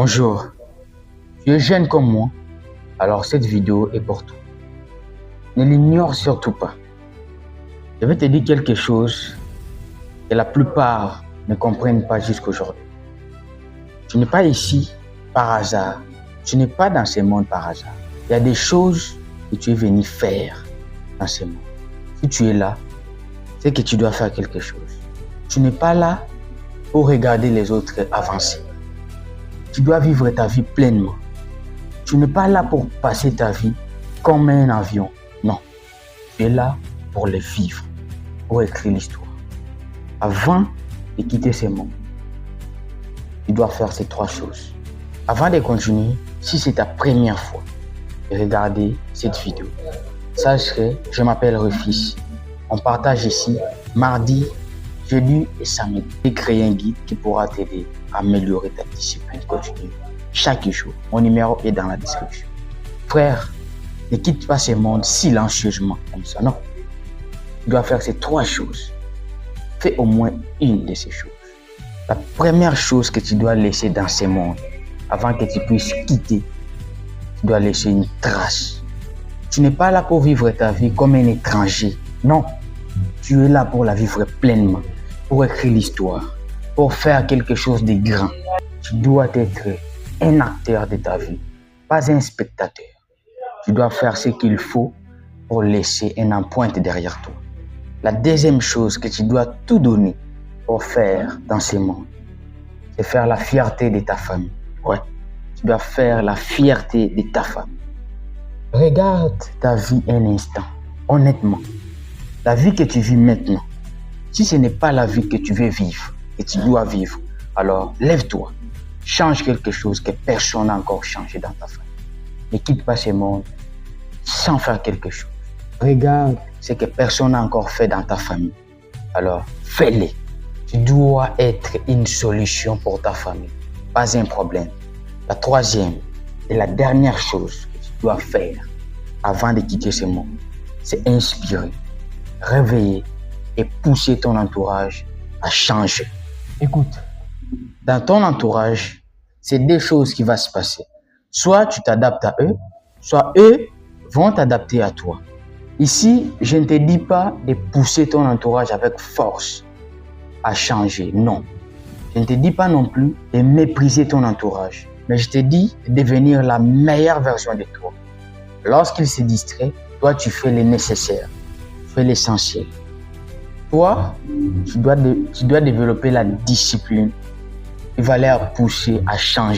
Bonjour, tu es jeune comme moi, alors cette vidéo est pour toi. Ne l'ignore surtout pas. Je vais te dire quelque chose que la plupart ne comprennent pas jusqu'aujourd'hui. Tu n'es pas ici par hasard, tu n'es pas dans ce monde par hasard. Il y a des choses que tu es venu faire dans ce monde. Si tu es là, c'est que tu dois faire quelque chose. Tu n'es pas là pour regarder les autres avancer. Tu dois vivre ta vie pleinement. Tu n'es pas là pour passer ta vie comme un avion. Non, tu es là pour le vivre, pour écrire l'histoire. Avant de quitter ce monde, tu dois faire ces 3 choses. Avant de continuer, si c'est ta première fois de regarder cette vidéo, sache que je m'appelle Rufus. On partage ici mardi, jeudi et samedi. J'ai créé un guide qui pourra t'aider à améliorer ta discipline continue chaque jour. Mon numéro est dans la description. Frère, ne quitte pas ce monde silencieusement comme ça, non. Tu dois faire ces 3 choses. Fais au moins une de ces choses. La première chose que tu dois laisser dans ce monde, avant que tu puisses quitter, tu dois laisser une trace. Tu n'es pas là pour vivre ta vie comme un étranger. Non, tu es là pour la vivre pleinement, pour écrire l'histoire, pour faire quelque chose de grand. Tu dois être un acteur de ta vie, pas un spectateur. Tu dois faire ce qu'il faut pour laisser une empreinte derrière toi. La deuxième chose que tu dois tout donner pour faire dans ce monde, c'est faire la fierté de ta famille. Ouais, tu dois faire la fierté de ta famille. Regarde ta vie un instant, honnêtement. La vie que tu vis maintenant, si ce n'est pas la vie que tu veux vivre, que tu dois vivre, alors lève-toi, change quelque chose que personne n'a encore changé dans ta famille. Ne quitte pas ce monde sans faire quelque chose. Regarde ce que personne n'a encore fait dans ta famille, alors fais-le. Tu dois être une solution pour ta famille, pas un problème. La troisième et la dernière chose que tu dois faire avant de quitter ce monde, c'est inspirer, réveiller et pousser ton entourage à changer. Écoute, dans ton entourage, c'est 2 choses qui vont se passer. Soit tu t'adaptes à eux, soit eux vont t'adapter à toi. Ici, je ne te dis pas de pousser ton entourage avec force à changer, non. Je ne te dis pas non plus de mépriser ton entourage, mais je te dis de devenir la meilleure version de toi. Lorsqu'il se distrait, toi tu fais le nécessaire, tu fais l'essentiel. Toi, tu dois développer la discipline qui va leur pousser à changer.